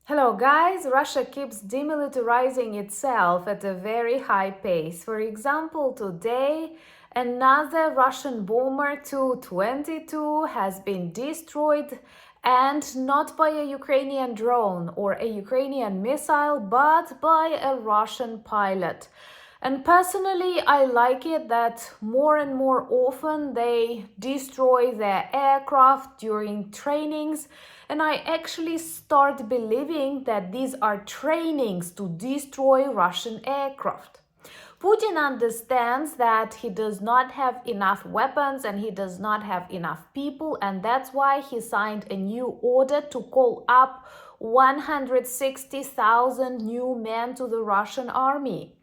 Hello guys, Russia keeps demilitarizing itself at a very high pace. For example, today another Russian bomber Tu-22 has been destroyed, and not by a Ukrainian drone or a Ukrainian missile, but by a Russian pilot. And personally, I like it that more and more often they destroy their aircraft during trainings. And I actually start believing that these are trainings to destroy Russian aircraft. Putin understands that he does not have enough weapons and he does not have enough people, and that's why he signed a new order to call up 160,000 new men to the Russian army.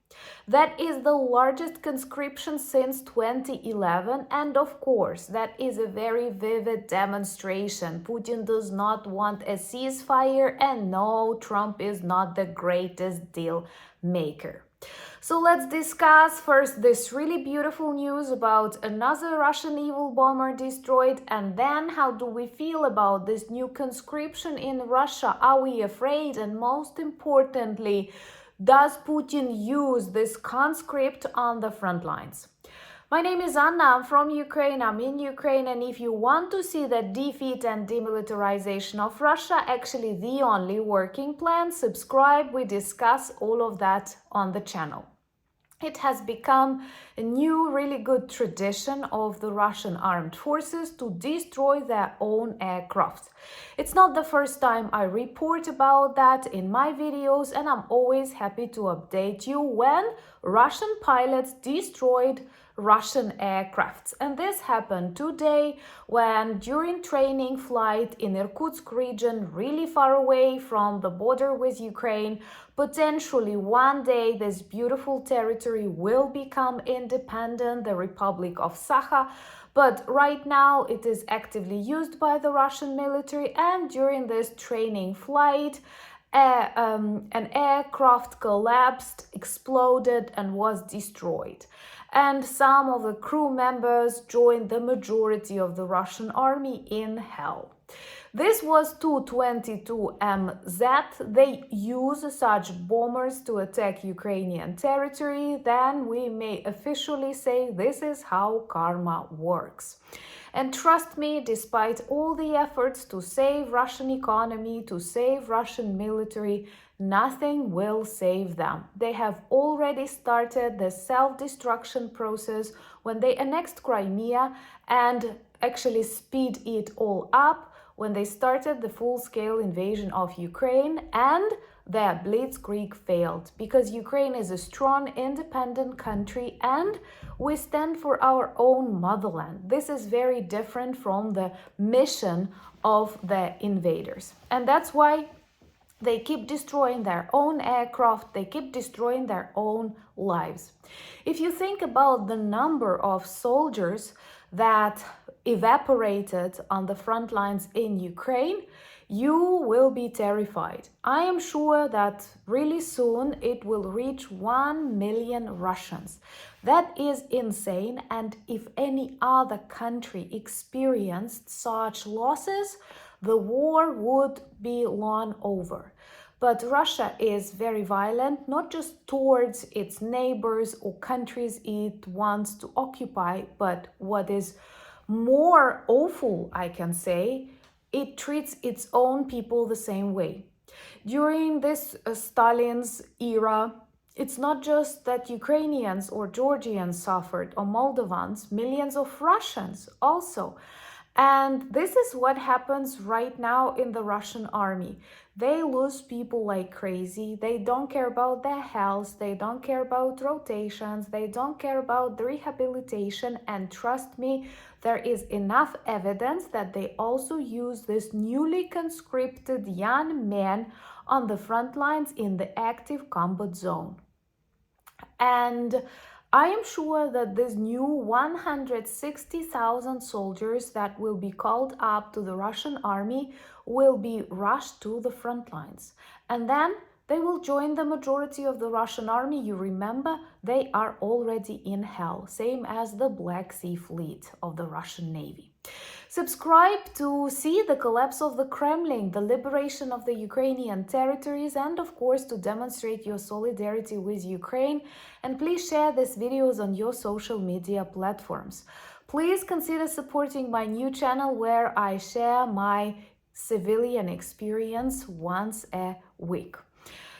That is the largest conscription since 2011, and of course, that is a very vivid demonstration. Putin does not want a ceasefire, and no, Trump is not the greatest deal maker. So let's discuss first this really beautiful news about another Russian evil bomber destroyed, and then how do we feel about this new conscription in Russia? Are we afraid? And most importantly, does Putin use this conscript on the front lines? My name is Anna, I'm from Ukraine, I'm in Ukraine, and if you want to see the defeat and demilitarization of Russia, actually the only working plan, subscribe, we discuss all of that on the channel. It has become a new, really good tradition of the Russian armed forces to destroy their own aircraft. It's not the first time I report about that in my videos, and I'm always happy to update you when Russian pilots destroyed Russian aircrafts. And this happened today when, during training flight in Irkutsk region, really far away from the border with Ukraine, potentially one day this beautiful territory will become independent, the Republic of Sakha. But right now it is actively used by the Russian military, and during this training flight, an aircraft collapsed, exploded, and was destroyed. And some of the crew members joined the majority of the Russian army in hell. This was Tu-22M3. They use such bombers to attack Ukrainian territory. Then we may officially say this is how karma works. And trust me, despite all the efforts to save Russian economy, to save Russian military, nothing will save them. They have already started the self-destruction process when they annexed Crimea and actually speed it all up when they started the full-scale invasion of Ukraine, and their blitzkrieg failed, because Ukraine is a strong, independent country and we stand for our own motherland. This is very different from the mission of the invaders. And that's why they keep destroying their own aircraft, they keep destroying their own lives. If you think about the number of soldiers that evaporated on the front lines in Ukraine, you will be terrified. I am sure that really soon it will reach 1 million Russians. That is insane, and if any other country experienced such losses, the war would be long over. But Russia is very violent, not just towards its neighbors or countries it wants to occupy, but what is more awful, I can say, it treats its own people the same way. During this Stalin's era, it's not just that Ukrainians or Georgians suffered or Moldovans, millions of Russians also. And this is what happens right now in the Russian army. They lose people like crazy. They don't care about their health. They don't care about rotations. They don't care about the rehabilitation. And trust me, there is enough evidence that they also use this newly conscripted young men on the front lines in the active combat zone. And I am sure that these new 160,000 soldiers that will be called up to the Russian army will be rushed to the front lines. And then They will join the majority of the Russian army. You remember, they are already in hell, same as the Black Sea Fleet of the Russian Navy. Subscribe to see the collapse of the Kremlin, the liberation of the Ukrainian territories, and of course to demonstrate your solidarity with Ukraine. And please share these videos on your social media platforms. Please consider supporting my new channel where I share my civilian experience once a week.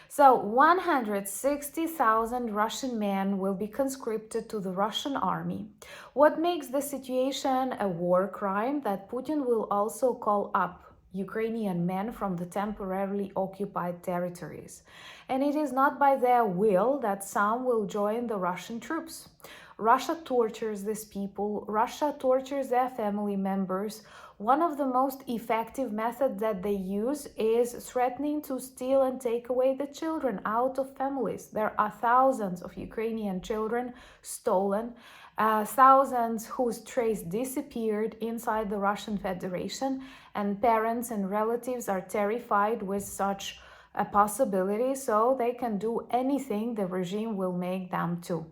So 160,000 Russian men will be conscripted to the Russian army. What makes the situation a war crime? That Putin will also call up Ukrainian men from the temporarily occupied territories. And it is not by their will that some will join the Russian troops. Russia tortures these people. Russia tortures their family members. One of the most effective methods that they use is threatening to steal and take away the children out of families. There are thousands of Ukrainian children stolen, thousands whose trace disappeared inside the Russian Federation, and parents and relatives are terrified with such a possibility, so they can do anything the regime will make them to.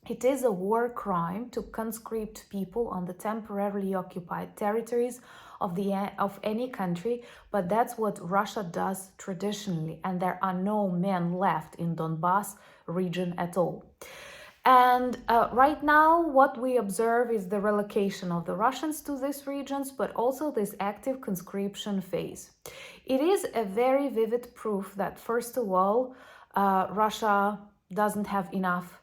It is a war crime to conscript people on the temporarily occupied territories of any country, but that's what Russia does traditionally, and there are no men left in Donbas region at all. And right now, what we observe is the relocation of the Russians to these regions, but also this active conscription phase. It is a very vivid proof that, first of all, Russia doesn't have enough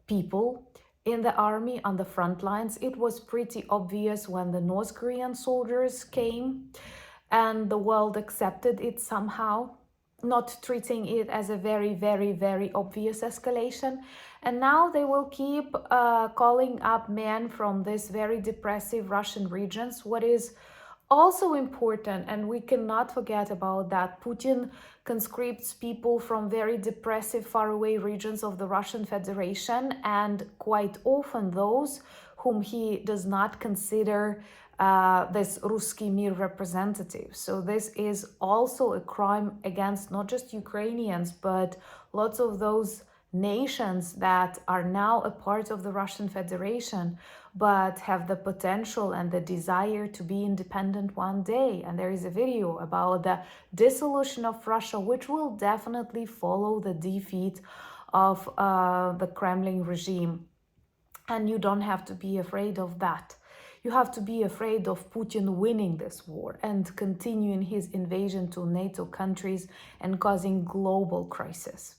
people in the army on the front lines. It was pretty obvious when the North Korean soldiers came and the world accepted it somehow, not treating it as a very, very, very obvious escalation. And now they will keep calling up men from these very depressive Russian regions. What is also important, and we cannot forget about that, Putin conscripts people from very depressive, faraway regions of the Russian Federation, and quite often those whom he does not consider this Ruski Mir representatives. So this is also a crime against not just Ukrainians, but lots of those nations that are now a part of the Russian Federation, but have the potential and the desire to be independent one day. And there is a video about the dissolution of Russia, which will definitely follow the defeat of the Kremlin regime. And you don't have to be afraid of that. You have to be afraid of Putin winning this war and continuing his invasion to NATO countries and causing global crisis.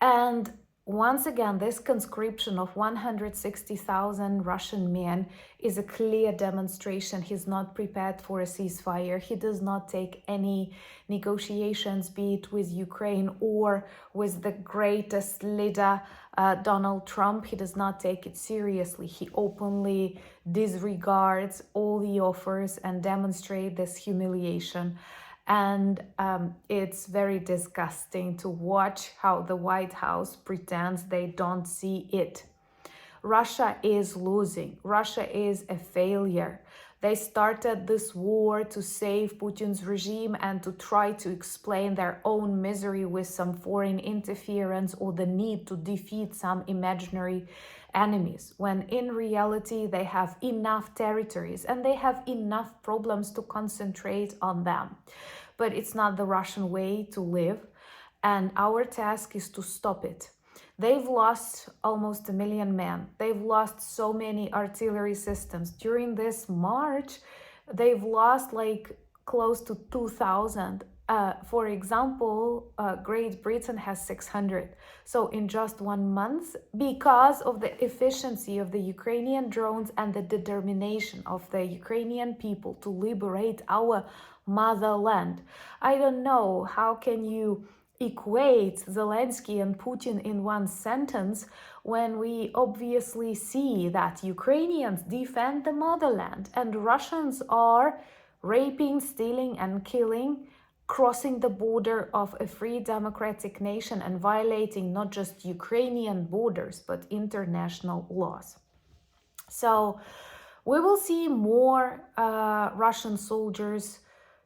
And once again, this conscription of 160,000 Russian men is a clear demonstration he's not prepared for a ceasefire. He does not take any negotiations, be it with Ukraine or with the greatest leader, Donald Trump. He does not take it seriously. He openly disregards all the offers and demonstrates this humiliation. And it's very disgusting to watch how the White House pretends they don't see it. Russia is losing. Russia is a failure. They started this war to save Putin's regime and to try to explain their own misery with some foreign interference or the need to defeat some imaginary enemies, when in reality they have enough territories and they have enough problems to concentrate on them. But it's not the Russian way to live, and our task is to stop it. They've lost almost 1 million men. They've lost so many artillery systems. During this march, they've lost like close to 2,000. For example, Great Britain has 600. So in just 1 month, because of the efficiency of the Ukrainian drones and the determination of the Ukrainian people to liberate our motherland. I don't know, how can you equate Zelensky and Putin in one sentence when we obviously see that Ukrainians defend the motherland and Russians are raping, stealing and killing, crossing the border of a free democratic nation and violating not just Ukrainian borders but international laws. So we will see more Russian soldiers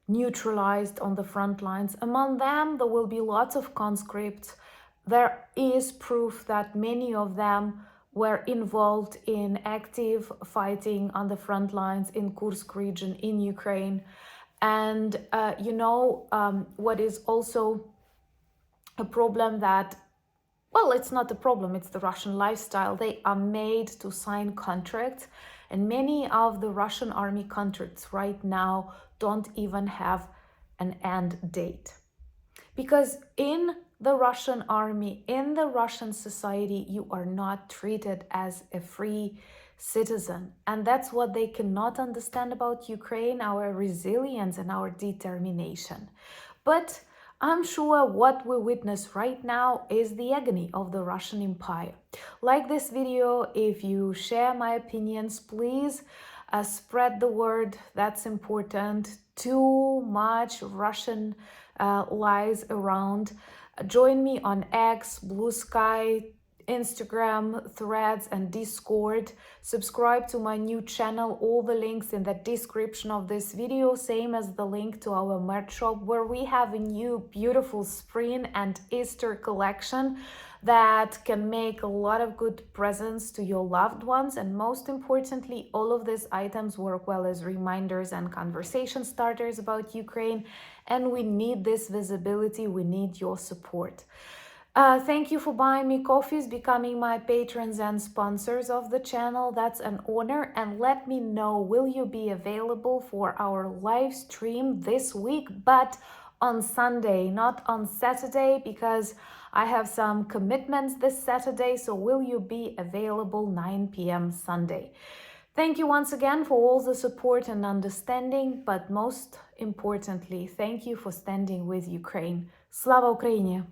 neutralized on the front lines. Among them, there will be lots of conscripts. There is proof that many of them were involved in active fighting on the front lines in Kursk region in Ukraine. And what is also a problem that, well, it's not a problem, it's the Russian lifestyle. They are made to sign contracts, and many of the Russian army contracts right now don't even have an end date. Because in the Russian army, in the Russian society, you are not treated as a free citizen. And that's what they cannot understand about Ukraine, our resilience and our determination. But I'm sure what we witness right now is the agony of the Russian Empire. Like this video, if you share my opinions, please spread the word. That's important. Too much Russian lies around. Join me on X, Blue Sky, Instagram, Threads, and Discord. Subscribe to my new channel. All the links in the description of this video, same as the link to our merch shop, where we have a new beautiful spring and Easter collection that can make a lot of good presents to your loved ones. And most importantly, all of these items work well as reminders and conversation starters about Ukraine. And we need this visibility. We need your support. Thank you for buying me coffees, becoming my patrons and sponsors of the channel. That's an honor. And let me know, will you be available for our live stream this week, but on Sunday, not on Saturday, because I have some commitments this Saturday. So will you be available 9 p.m. Sunday? Thank you once again for all the support and understanding, but most importantly, thank you for standing with Ukraine. Slava Ukraini!